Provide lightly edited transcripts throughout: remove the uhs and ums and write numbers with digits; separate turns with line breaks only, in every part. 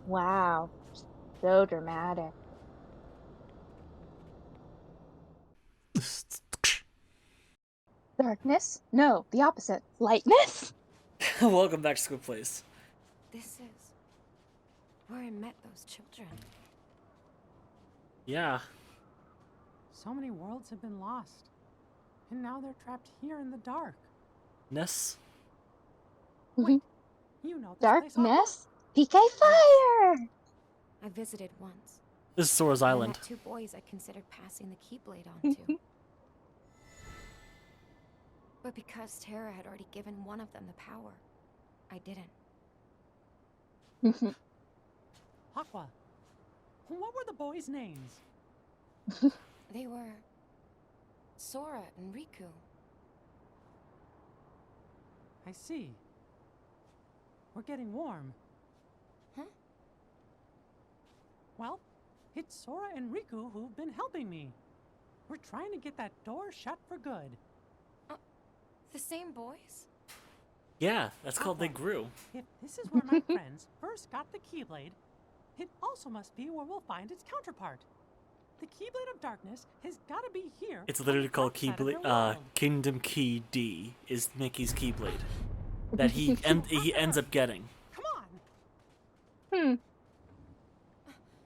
Wow. So dramatic. Darkness? No, the opposite. Lightness?
Welcome back to Squid Place.
This is where I met those children.
Yeah.
So many worlds have been lost, and now they're trapped here in the dark.
Ness?
Wait, you know this place, Aqua?
Darkness? PK Fire!
I visited once.
This is Sora's
I
Island.
met two boys I considered passing the Keyblade on to. But because Terra had already given one of them the power, I didn't.
Aqua, what were the boys' names?
They were Sora and Riku.
I see. We're getting warm.
Huh?
Well, it's Sora and Riku who've been helping me. We're trying to get that door shut for good.
The same boys?
Yeah, that's called They
Aqua,
Grew.
If this is where my friends first got the Keyblade, it also must be where we'll find its counterpart. The Keyblade of Darkness has got to be here.
It's literally
on the
called
dark side of your
Keyblade.
world.
Kingdom Key D is Mickey's Keyblade that he ends up getting,
Come on!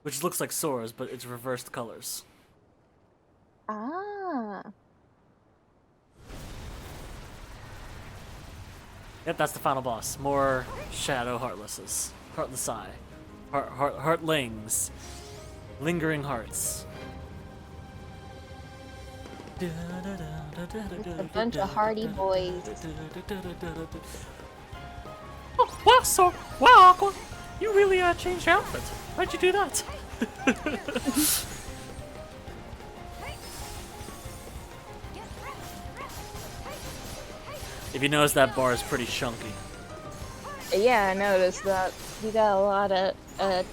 which looks like Sora's, but it's reversed colors.
Ah.
Yep, that's the final boss. More Shadow Heartlesses. Heartless Eye. Heartlings. Lingering Hearts.
A bunch of hardy boys.
Oh, wow, wow, Aqua, you really changed your outfit. Why'd you do that? If you notice, that bar is pretty chunky.
Yeah, I noticed that. You got a lot of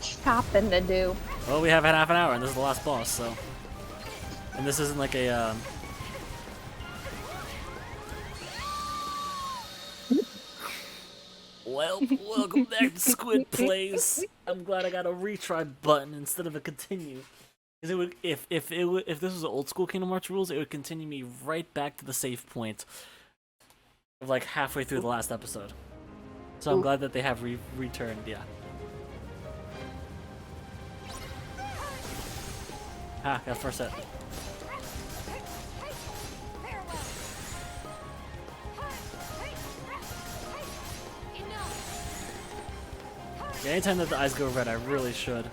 chopping to do.
Well, we have had half an hour, and this is the last boss, so. And this isn't like a. Well, welcome back to Squid Plays. I'm glad I got a retry button instead of a continue. Because it would, if this was old school Kingdom Hearts rules, it would continue me right back to the save point of like halfway through the last episode. So I'm glad that they have returned. Yeah. Ah, got first set. Yeah, anytime that the eyes go red, I really should.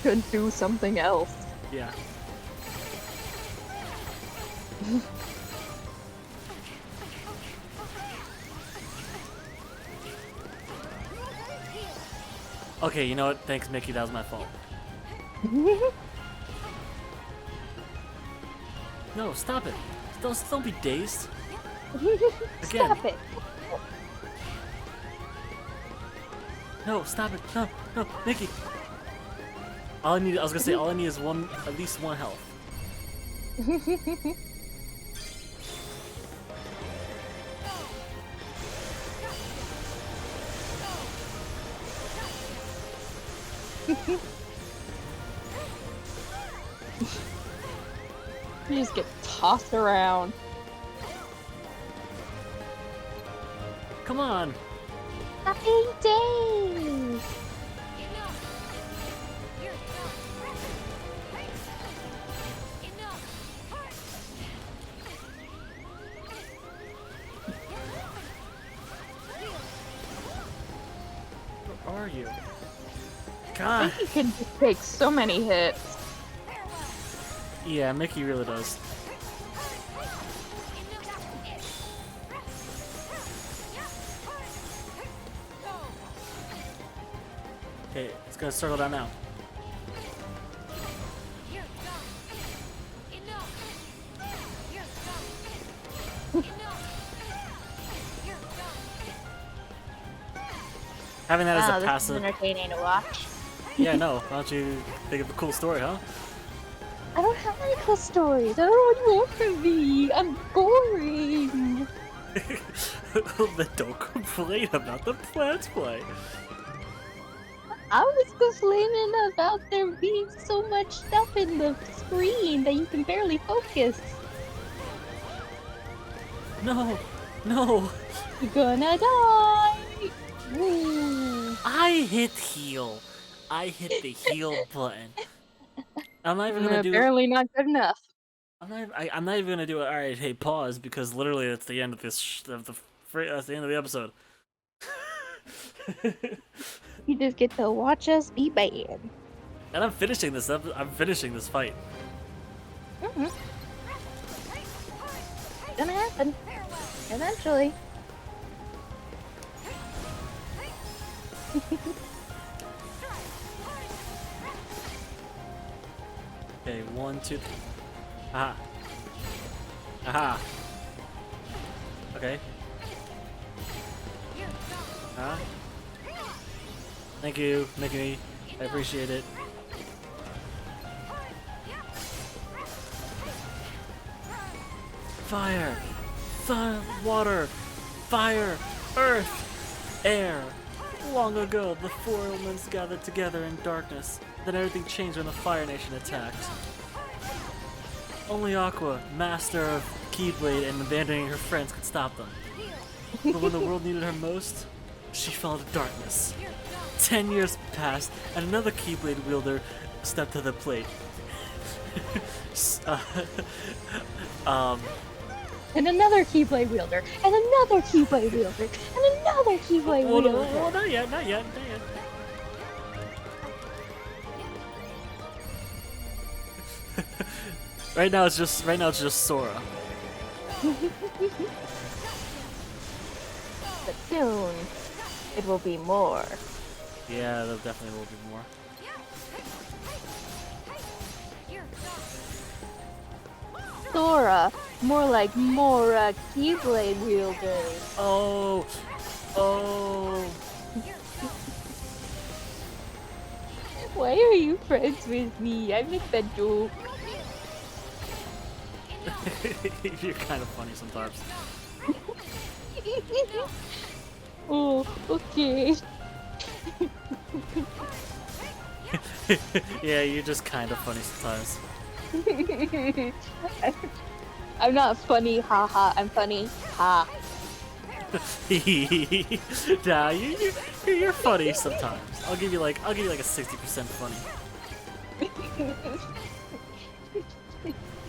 Could do something else.
Yeah. Okay, you know what? Thanks, Mickey. That was my fault. No, stop it. Don't be dazed. Again.
Stop it.
No, stop it. No, Mickey. All I need is at least one health.
You just get tossed around.
Come on.
Happy days!
Where are you? God.
Mickey can just take so many hits.
Yeah, Mickey really does. Okay, it's gonna circle down now. Having that as a
This is
passive.
entertaining to watch.
Yeah, no. Why don't you think of a cool story, huh?
I don't have any cool stories. I don't want to be. I'm boring.
Then don't complain about the plants play.
I was complaining about there being so much stuff in the screen that you can barely focus.
No, no.
You're gonna die! Woo.
I hit heal. I hit the heal button. I'm not even gonna do.
Apparently not good enough.
I'm not even gonna do it. All right, hey, pause because literally it's the end of this. That's the end of the episode.
You just get to watch us be bad.
And I'm finishing this. I'm finishing this fight.
Mm-hmm. Gonna happen. Eventually.
Okay, 1, 2, 3. Aha. Aha. Okay. Aha. Thank you, Mickey. I appreciate it. Fire! Water! Fire! Earth! Air! Long ago, the four elements gathered together in darkness. Then everything changed when the Fire Nation attacked. Only Aqua, master of Keyblade and abandoning her friends, could stop them. But when the world needed her most, she fell into darkness. 10 years passed, and another Keyblade wielder stepped to the plate.
And another Keyblade wielder, and another Keyblade wielder, and another Keyblade wielder.
Well, not yet. Right now it's just Sora.
But soon, it will be more.
Yeah, there definitely will be more.
Sora, more like Mora Keyblade wielders.
Oh.
Why are you friends with me? I make that joke.
You're kind of funny sometimes.
Oh, okay.
Yeah, you're just kind of funny sometimes.
I'm not funny, haha. I'm funny, ha.
Nah, you're funny sometimes. I'll give you like a 60% funny.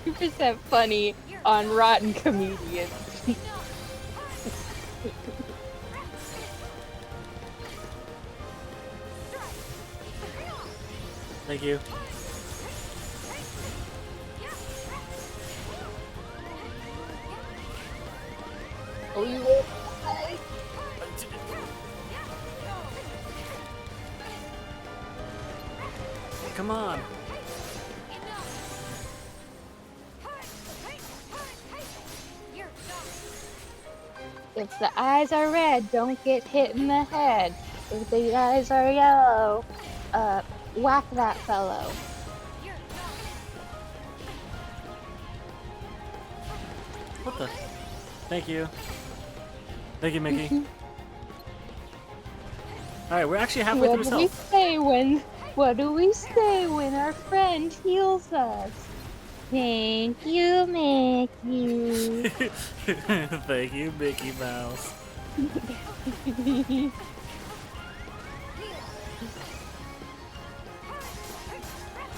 2% funny on Rotten Comedians.
Thank you.
Oh, you will.
Come on.
If the eyes are red, don't get hit in the head. If the eyes are yellow, whack that fellow.
What the? Thank you. Thank you, Mickey. Alright, we're actually halfway through his health.
What do we say when our friend heals us? Thank you, Mickey.
Thank you, Mickey Mouse.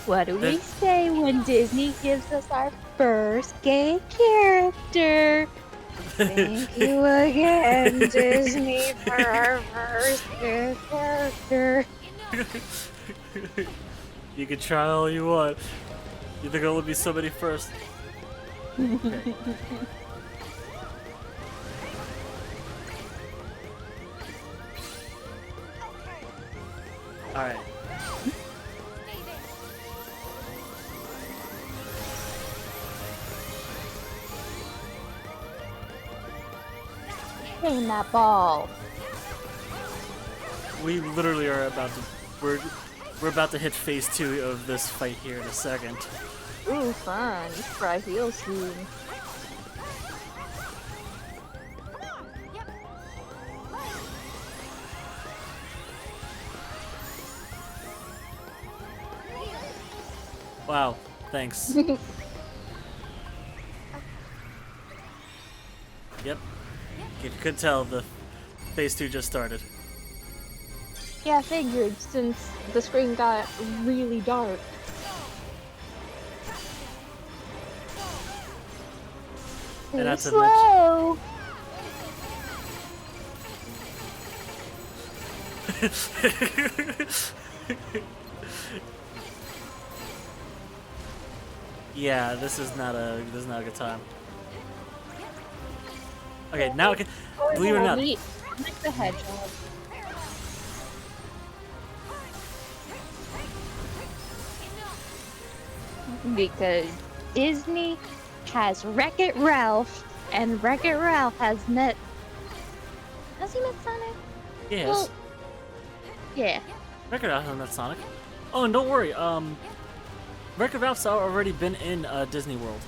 What do we say when Disney gives us our first gay character? Thank you again, Disney, for our first gay character.
You can try all you want. You think there'll be so many first? Okay. Alright.
Bring that ball.
We literally are about to... We're about to hit phase 2 of this fight here in a second.
Ooh, fun. Try heal soon.
Wow, thanks. Yep. You could tell the phase 2 just started.
Yeah, I figured since the screen got really dark.
And
Too
that's a
slow.
Yeah, this is not a good time. Okay, now I can believe it or not.
Like the hedgehog. Because Disney has Wreck-It Ralph, and Wreck-It Ralph has met. Has he met Sonic?
Yes.
Well, yeah.
Record out on that Sonic. Oh, and don't worry. Record Ralph's already been in Disney World.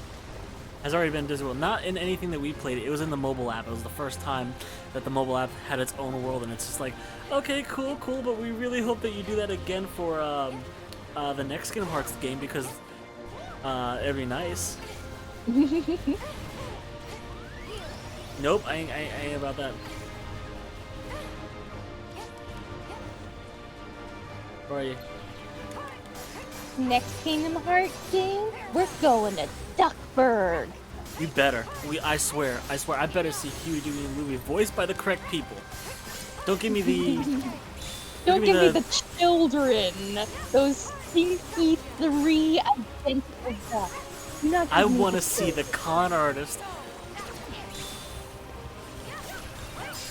Has already been in Disney World. Not in anything that we played. It was in the mobile app. It was the first time that the mobile app had its own world, and it's just like, okay, cool, but we really hope that you do that again for the next Kingdom Hearts game because it'd be nice. Nope, I ain't about that. Where are you?
Next Kingdom Hearts game, we're going to Duckburg.
You better. I swear, I better see Huey, Dewey, and Louie voiced by the correct people. Don't give me the...
Don't give me the children. Those stinky 3 identical ducks. Do not give
I
me
want to
the
see the con artist.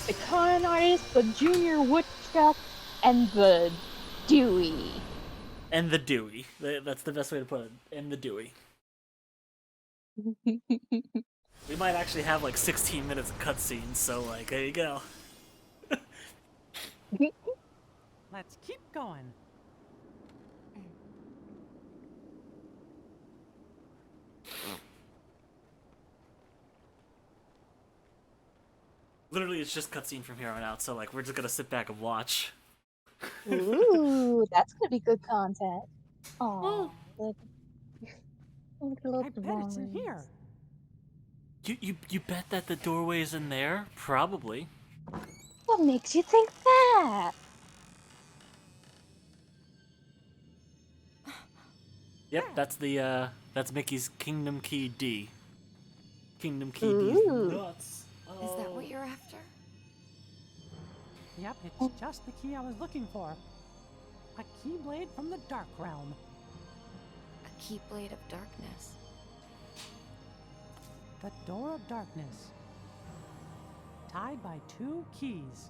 The con artist, the Junior Woodchuck, and the Dewey.
And the Dewey. That's the best way to put it. And the Dewey. We might actually have like 16 minutes of cutscenes, so like, there you go.
Let's keep going.
Literally, it's just cutscene from here on out, so like, we're just gonna sit back and watch.
Ooh, that's gonna be good content. Oh, look
I bet it's in here.
You bet that the doorway is in there? Probably.
What makes you think that?
Yep, that's Mickey's Kingdom Key D. Kingdom Key D's
Ooh.
nuts.
Is that what you're after?
Yep, it's just the key I was looking for. A keyblade from the Dark Realm.
A keyblade of darkness.
The Door of Darkness. Tied by 2 keys.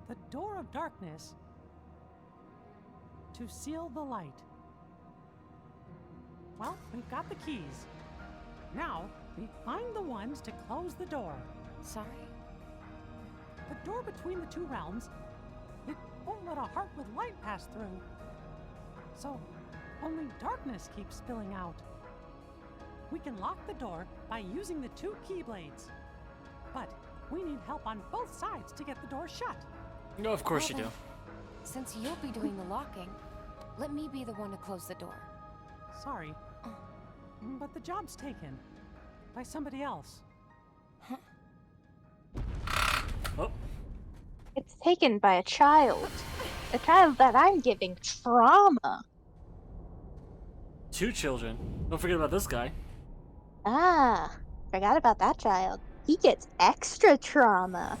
The Door of Darkness. To seal the light. Well, we've got the keys. Now, we find the ones to close the door.
Sorry?
The door between the 2 realms, it won't let a heart with light pass through. So, only darkness keeps spilling out. We can lock the door by using the 2 keyblades. But we need help on both sides to get the door shut.
No, of course you do.
Since you'll be doing the locking, let me be the one to close the door.
Sorry, but the job's taken by somebody else.
Oh,
It's taken by a child. A child that I'm giving trauma.
2 children. Don't forget about this guy.
Ah, forgot about that child. He gets extra trauma.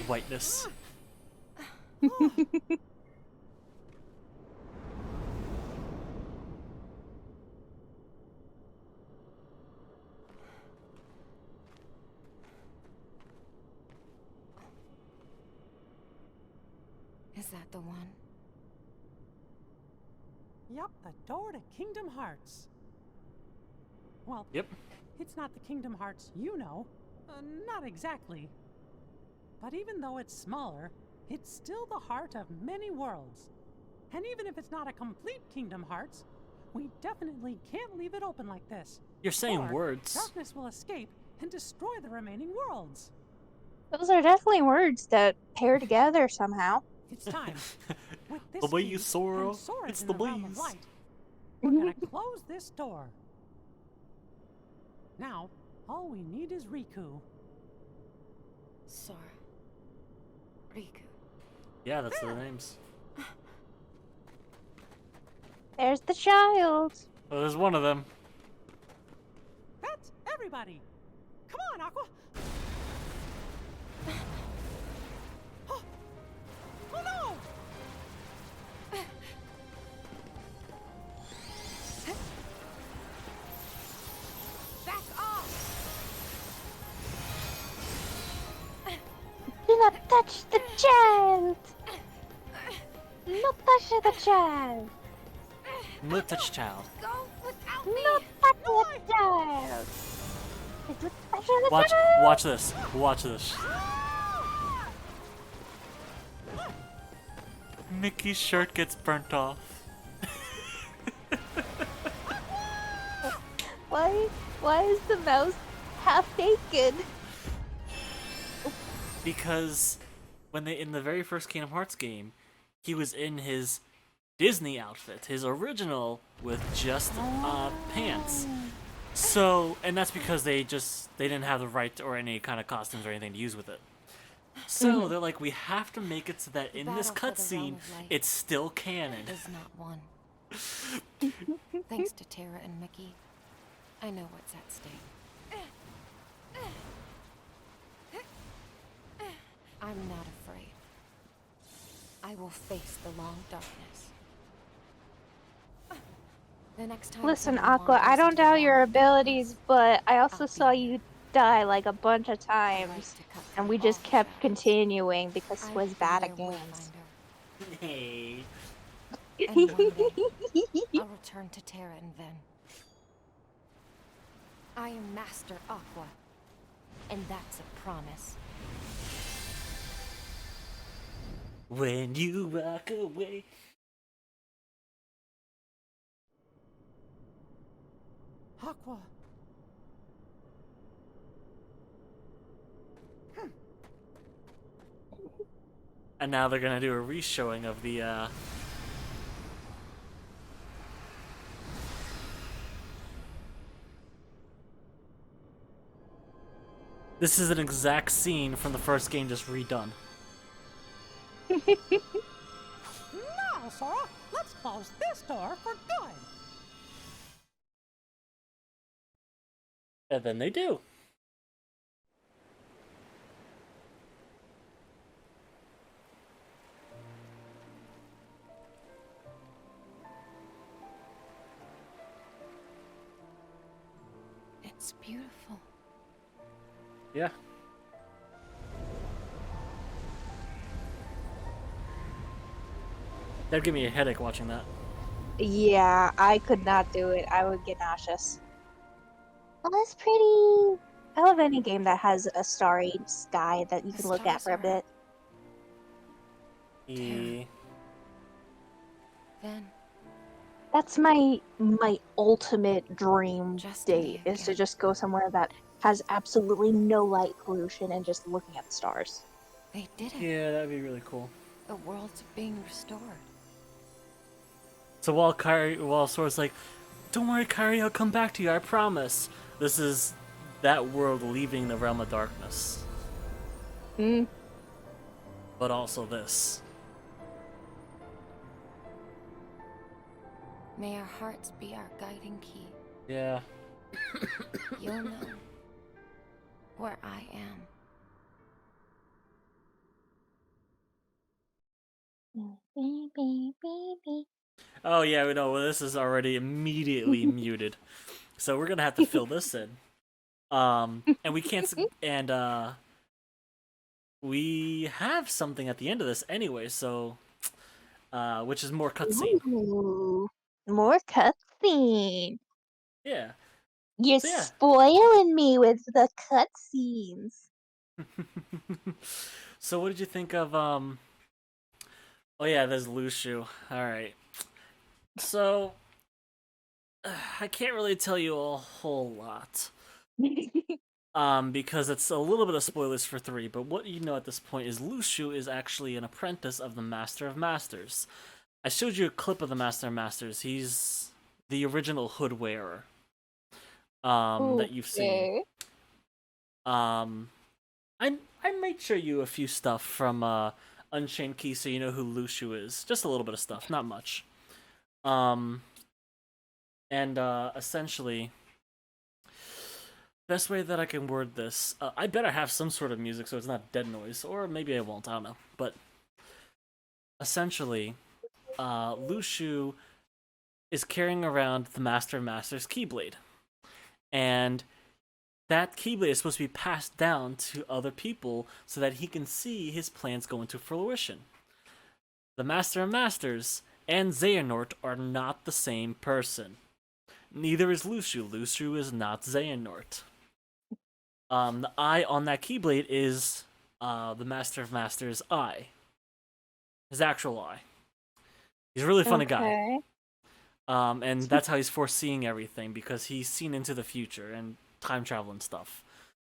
Whiteness.
Is that the one?
Yup, the door to Kingdom Hearts. Well,
Yep.
it's not the Kingdom Hearts you know. Not exactly. But even though it's smaller, it's still the heart of many worlds. And even if it's not a complete Kingdom Hearts, we definitely can't leave it open like this.
You're saying
Or
words.
darkness will escape and destroy the remaining worlds.
Those are definitely words that pair together somehow.
It's time. With
The
this
way
key
you
and
Sora,
Sora's
it's
in
the
the realm of
ways.
light, we're gonna close this door. Now, all we need is Riku.
Sora. Riku.
Yeah, that's their names.
There's the child.
Well, there's one of them.
That's everybody. Come on, Aqua. Oh, oh no! Back off!
Do not touch the child. Not touch the child.
No touch child.
Go without
Not
me!
touch the child. It's a touch the
Watch,
child.
watch this. Watch this. Mickey's shirt gets burnt off.
Why is the mouse half naked?
Because when they in the very first Kingdom Hearts game, he was in his Disney outfit, his original with just pants. So, and that's because they didn't have the right or any kind of costumes or anything to use with it. So they're like, we have to make it so that in this
battle for the realm
cutscene,
of light
it's still canon.
is not won. Thanks to Terra and Mickey, I know what's at stake. I'm not afraid. I will face the long darkness. The next time
Listen,
someone
Aqua, I
wanders
don't
into the
doubt
realm
your
of
abilities,
darkness,
but I also
I'll be
saw
there.
you die like a bunch of
I like
times,
to cut
and
through
we just
all
kept
shadows.
continuing because
I'll
was
be
bad
their
at games.
wayfinder.
Hey.
And one day, I'll return to Terra and Ven. I am Master Aqua, and that's a promise.
When you walk away.
Aqua.
And now they're gonna do a re-showing of the This is an exact scene from the first game just redone.
Now, Sora, let's close this door for good.
And then they do.
It's beautiful.
Yeah. That'd give me a headache watching that.
Yeah, I could not do it. I would get nauseous. Well, that's pretty. I love any game that has a starry sky that you
The
can look at
stars
for a
are
bit.
Yeah.
Ven,
That's my ultimate dream
Just
date,
me
is to
again.
just go somewhere that has absolutely no light pollution and just looking at the stars.
they did it.
Yeah, that'd be really cool.
The world's being restored.
So while Sora's like, don't worry, Kairi, I'll come back to you, I promise. This is that world leaving the realm of darkness.
Mm.
But also this.
May our hearts be our guiding key.
Yeah.
You'll know where I am.
Oh yeah, we know. Well, this is already immediately muted, so we're gonna have to fill this in. And we can't. We have something at the end of this anyway. So, which is more cutscene.
Ooh, more cutscene.
Yeah.
You're
So yeah.
spoiling me with the cutscenes.
So what did you think of Oh yeah, there's Lushu. All right. So I can't really tell you a whole lot. Because it's a little bit of spoilers for 3, but what you know at this point is Lushu is actually an apprentice of the Master of Masters. I showed you a clip of the Master of Masters. He's the original hood wearer, that you've seen.
Okay.
I might show you a few stuff from Unchained Key so you know who Lushu is. Just a little bit of stuff, not much. Um, and essentially, best way that I can word this, I better have some sort of music so it's not dead noise, or maybe I won't. I don't know. But essentially, Lushu is carrying around the Master of Masters Keyblade, and that Keyblade is supposed to be passed down to other people so that he can see his plans go into fruition. The Master of Masters and Xehanort are not the same person. Neither is Lushu. Lushu is not Xehanort. The eye on that Keyblade is the Master of Masters' eye. His actual eye. He's a really funny guy.
Okay.
And that's how he's foreseeing everything, because he's seen into the future and time travel and stuff.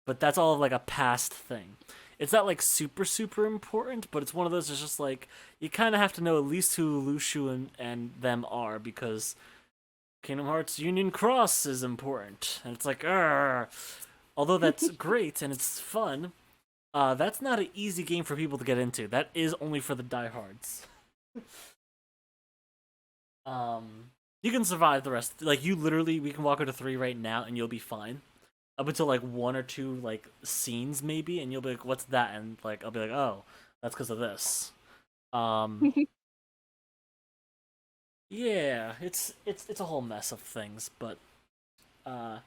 But that's all like a past thing. It's not like super, super important, but it's one of those that's just like, you kind of have to know at least who Lushu and them are, because Kingdom Hearts Union Cross is important. And it's like, although that's great and it's fun, that's not an easy game for people to get into. That is only for the diehards. You can survive the rest. Like, you literally, we can walk into 3 right now and you'll be fine. Up until like 1 or 2 like scenes maybe, and you'll be like, "What's that?" And like, I'll be like, "Oh, that's because of this." Yeah, it's a whole mess of things, but that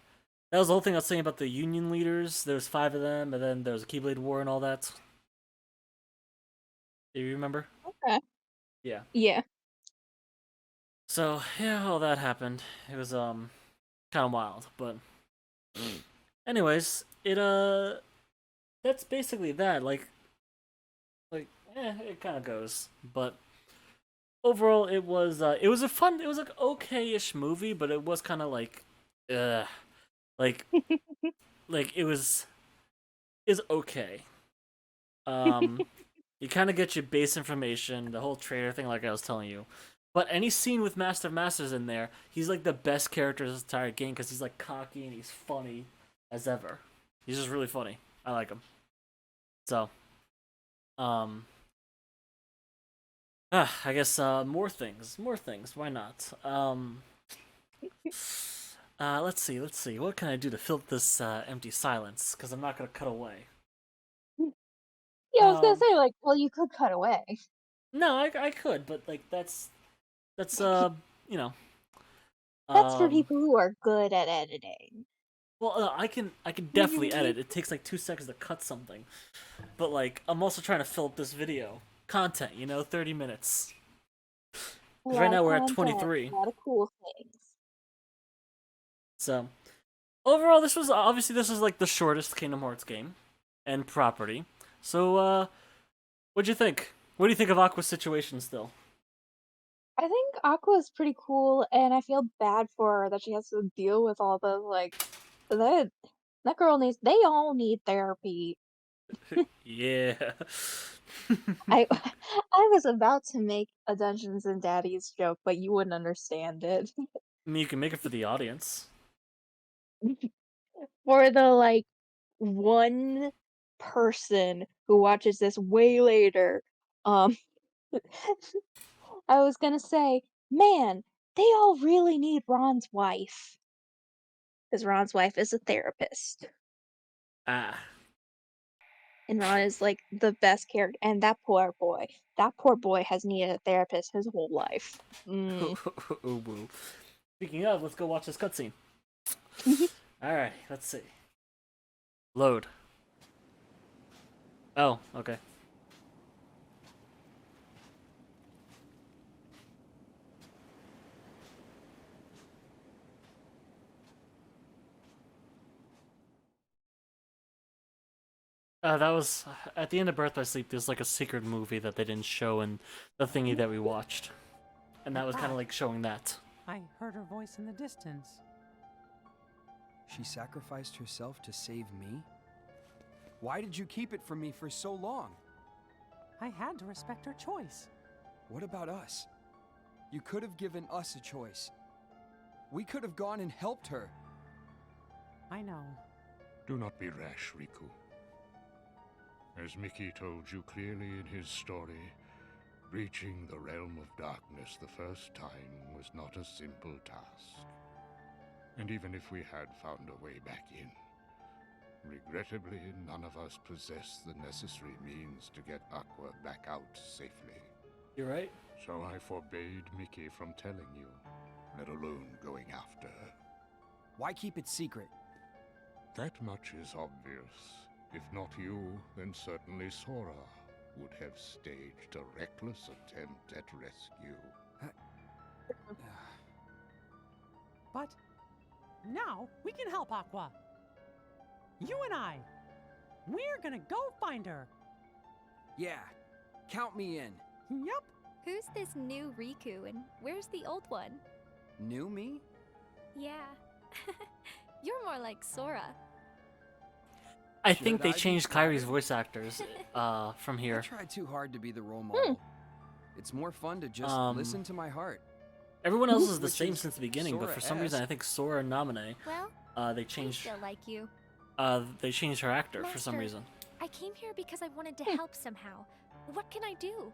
was the whole thing I was saying about the Union leaders. There's 5 of them, and then there's a Keyblade War and all that. Do you remember?
Okay.
Yeah.
Yeah.
So yeah, all that happened. It was kind of wild, but anyways, that's basically that. Like it kind of goes, but overall, it was it was like okay-ish movie, but it was kind of like, like it was is okay. You kind of get your base information, the whole trailer thing, like I was telling you. But any scene with Master of Masters in there, he's like the best character of this entire game because he's like cocky and he's funny as ever. He's just really funny. I like him. So, I guess more things. Why not? Let's see. What can I do to fill this empty silence? Because I'm not gonna cut away.
Yeah, I was gonna
Um,
say, like, well, you could cut away.
no, I could, but like that's you know,
That's for
um,
people who are good at editing.
well, I can definitely edit. It takes like 2 seconds to cut something, but like I'm also trying to fill up this video content. 30 minutes.
A
'Cause right
lot of
now we're at
content,
23.
a lot of cool things.
So overall, this was like the shortest Kingdom Hearts game and property. So what'd you think? What do you think of Aqua's situation still?
I think Aqua's pretty cool, and I feel bad for her that she has to deal with all the like that. That girl needs. They all need therapy.
Yeah.
I I was about to make a Dungeons and Daddies joke, but you wouldn't understand it.
I mean, you can make it for the audience.
For the like one person who watches this way later, um, I was gonna say, man, they all really need Ron's wife. Because Ron's wife is a therapist.
Ah.
And Ron is like the best character. And that poor boy has needed a therapist his whole life. Mm.
Oh, woo. Speaking of, let's go watch this cutscene. Alright, let's see. Load. Oh, okay. That was at the end of Birth by Sleep. There's like a secret movie that they didn't show in the thingy that we watched, and that was kind of like showing that.
I heard her voice in the distance.
She sacrificed herself to save me? Why did you keep it from me for so long?
I had to respect her choice.
What about us? You could have given us a choice. We could have gone and helped her.
I know.
Do not be rash, Riku. As Mickey told you clearly in his story, reaching the realm of darkness the first time was not a simple task. And even if we had found a way back in, regrettably, none of us possess the necessary means to get Aqua back out safely.
You're right.
So I forbade Mickey from telling you, let alone going after her.
Why keep it secret?
That much is obvious. If not you, then certainly Sora would have staged a reckless attempt at rescue.
But now we can help Aqua. You and I. We're gonna go find her.
Yeah, count me in.
Yup.
Who's this new Riku and where's the old one?
New me?
Yeah. You're more like Sora.
I think
Should
they
I be
changed
flattered?
Kyrie's voice actors from
I
here.
tried too hard to be the role model. It's more fun to just listen to my heart.
Everyone else is the
Which
same
is
since the beginning, but for some reason
Sora-esque.
I think Sora and Namine,
Well,
they
I
changed
still like you.
they changed her actor for some
Master,
reason.
I came here because I wanted to help somehow. What can I do?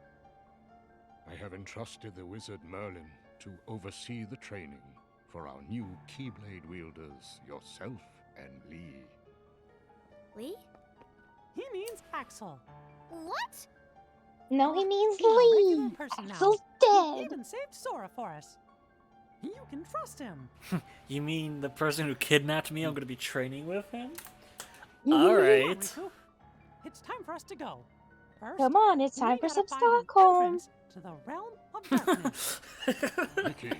I have entrusted the wizard Merlin to oversee the training for our new Keyblade wielders, yourself and Lee.
Lee?
He means Axel.
What?
No, he means
He's a regular
Lee.
person now.
Axel's
He
dead.
even saved Sora for us. You can trust him.
You mean the person who kidnapped me? I'm gonna be training with him?
Come on,
Alright.
Riku. It's time for us to go. First,
Come on, it's
we
time for
gotta
some
find an
Stockholm.
entrance to the realm of darkness.
Mickey,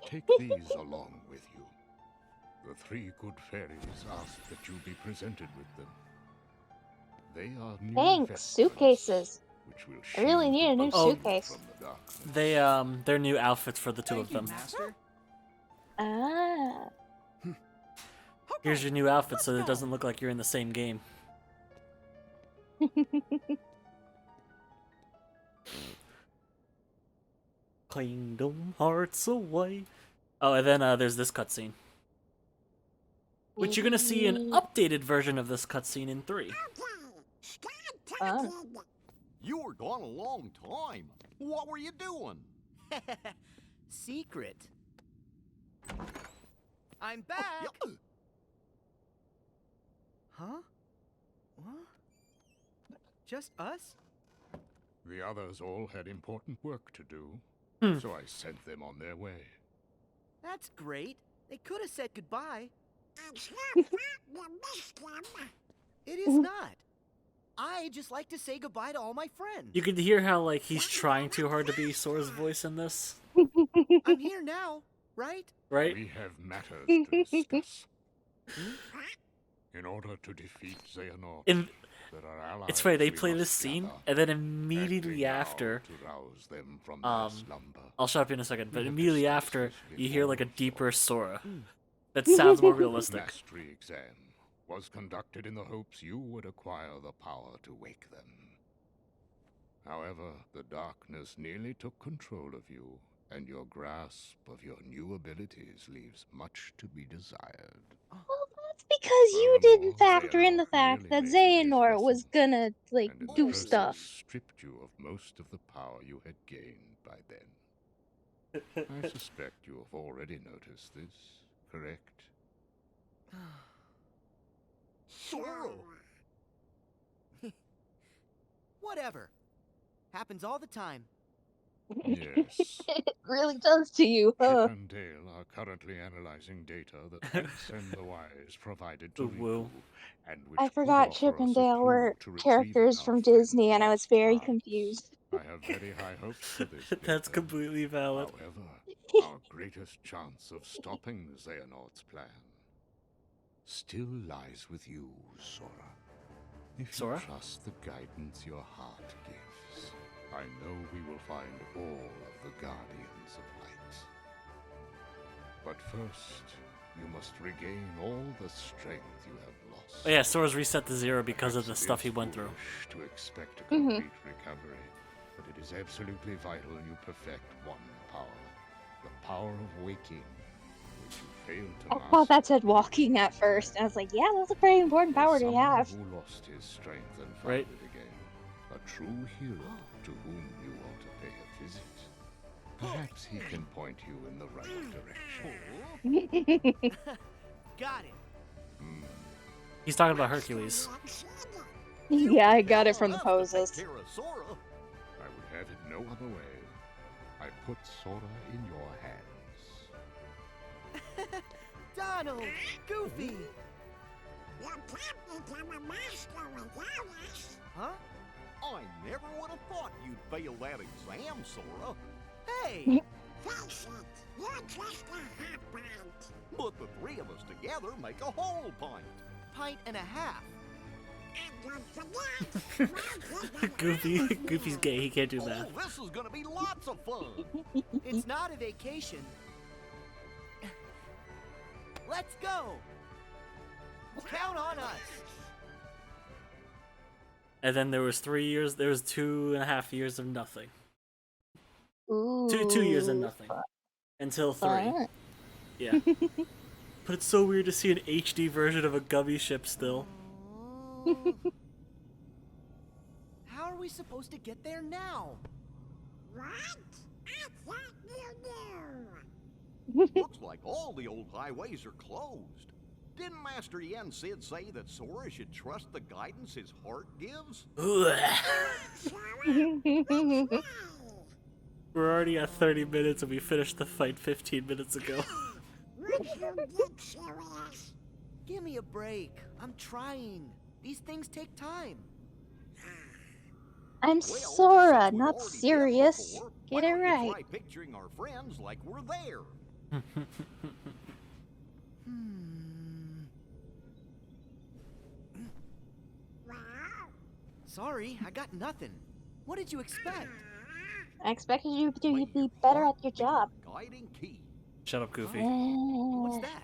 take these along with you. The three good fairies asked that you be presented with them. They are new
Thanks,
vestments,
suitcases.
which will
I really
shield
need a
the
new
person
suitcase.
from the darkness.
They're new outfits for the two
Thank
of
you,
them.
Master.
Ah.
Here's
Okay,
your new outfit
let's
so that it
go.
doesn't look like you're in the same game. Kingdom Hearts away. Oh, and then there's this cutscene. Which you're gonna see an updated version of this cutscene in 3.
Oh.
You were gone a long time. What were you doing?
Secret. I'm back. Huh? What? Just us?
The others all had important work to do, so I sent them on their way.
That's great. They could have said goodbye. It is not. I just like to say goodbye to all my friends.
You can hear how like he's trying too hard to be Sora's voice in this,
I'm here now, right?
right?
We have matters to discuss. In order to defeat Xehanort,
In
there are allies
it's funny, they
we
play
must
this scene
gather,
and then immediately
acting now
after
to rouse them from their slumber.
I'll shut up in a second, but
We have
immediately
discussed
after
this
you hear like a
before,
deeper
Sora.
Sora. That sounds more realistic.
Mastery exam was conducted in the hopes you would acquire the power to wake them. However, the darkness nearly took control of you, and your grasp of your new abilities leaves much to be desired.
Well, that's because you didn't
Furthermore,
factor in the
Xehanort
fact that
merely made his
Xehanort was
vessel,
gonna, like,
and in the
do
process
stuff.
stripped you of most of the power you had gained by then. I suspect you have already noticed this, correct?
Sora. Whatever. Happens all the time.
Yes.
It really does to you, huh?
Chip and Dale are currently analyzing data that X and the Wise provided to
Ooh, woo.
Riku, and which
I
could
forgot
offer
Chip
us
and
a
Dale
clue
were
to retrieving
characters
our
from
friend
Disney, and I was
Lost
very
Hearts.
confused.
I have very high hopes for this.
That's
Peter.
completely valid.
However, our greatest chance of stopping Xehanort's plan still lies with you, Sora. If
Sora?
you trust the guidance your heart gives, I know we will find all of the Guardians of Light. But first, you must regain all the strength you have lost.
Oh yeah, Sora's reset to 0 because of the stuff he went through.
Foolish to expect a complete recovery, but it is absolutely vital you perfect one power. The power of waking, which you failed to
I
master.
thought that said walking at first. I was like, yeah, that's a pretty important power to
Someone
have.
who lost his strength and found
Right.
it again. A true hero to whom you ought to pay a visit. Perhaps he can point you in the right direction.
Got it.
He's talking about Hercules.
Yeah, I got it from the
Enough to take
poses.
care of Sora.
I would have it no other way. I put Sora in your hands.
Donald! Goofy! Huh?
I never would have thought you'd fail that exam, Sora.
Hey!
But the three of us together make a whole pint.
Pint and a half.
Goofy's gay. He can't do that.
Oh, this is gonna be lots of fun.
It's not a vacation. Let's go! Count on us!
And then there was 3 years. There was 2.5 years of nothing.
Ooh,
2 years of nothing until 3.
fun.
Yeah. But it's so weird to see an HD version of a gummy ship still.
How are we supposed to get there now?
Looks like all the old highways are closed. Didn't Master Yen Sid say that Sora should trust the guidance his heart gives?
We're already at 30 minutes and we finished the fight 15 minutes ago.
Give me a break. I'm trying. These things take time.
I'm
Well,
Sora,
since we've
not
already been
serious.
before,
Get
why
it
don't you
right.
try picturing our friends like we're there.
Sorry, I got nothing. What did you expect?
I expected you to
May
be
your
better
heart
at your
be
job.
Guiding key.
Shut up, Goofy.
What's
Eh,
that?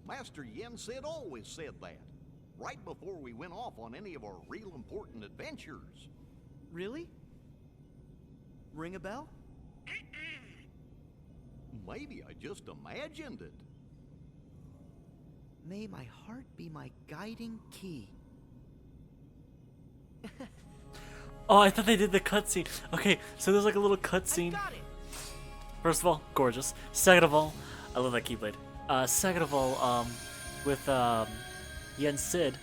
Master Yen Sid always said that. Right before we went off on any of our real important adventures.
Really? Ring a bell?
Maybe I just imagined it.
May my heart be my guiding key.
Oh, I thought they did the cutscene. Okay, so there's like a little
I
cutscene.
got it!
First of all, gorgeous. Second of all, I love that Keyblade. Second of all, with Yen Sid,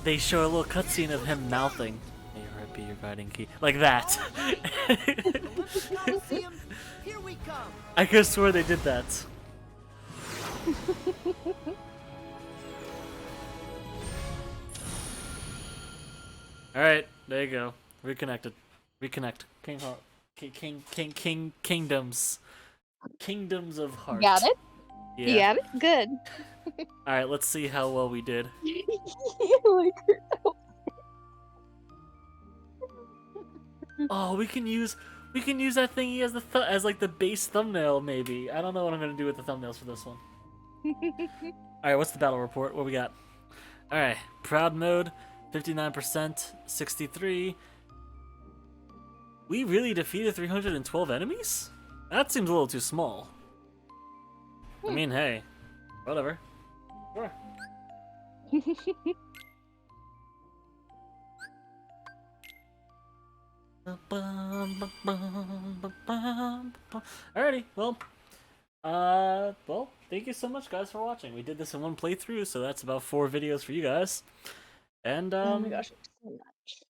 they show a little cutscene of him mouthing, "May your heart be your guiding key," like that.
Olympus Coliseum, here we come!
I could have swore they did that. All right, there you go. Reconnected. Reconnect. Kingdoms. Kingdoms of Heart.
Got it?
Yeah.
You got it? Good.
All right, let's see how well we did.
Like,
Oh, we can use that thingy as as like the base thumbnail maybe. I don't know what I'm gonna do with the thumbnails for this one. All right, what's the battle report? What we got? All right, proud mode, 59%, 63. We really defeated 312 enemies? That seems a little too small. I mean, hey, whatever. Sure. Alrighty, well, thank you so much, guys, for watching. We did this in one playthrough, so that's about 4 videos for you guys. And
oh my gosh, so much.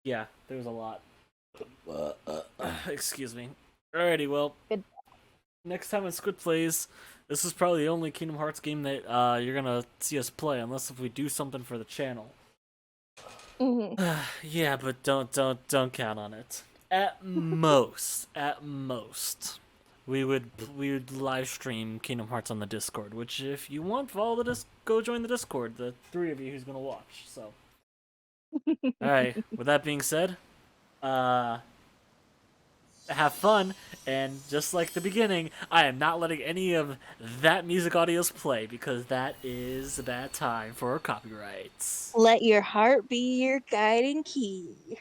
yeah, there was a lot. Excuse me. Alrighty, well,
Good.
next time on Squid Plays, this is probably the only Kingdom Hearts game that you're gonna see us play, unless if we do something for the channel. Yeah, but don't count on it. At most, we would live stream Kingdom Hearts on the Discord. Which, if you want, go join the Discord. The 3 of you who's gonna watch. So, all right. With that being said, have fun, and just like the beginning, I am not letting any of that music audios play because that is a bad time for copyrights.
Let your heart be your guiding key.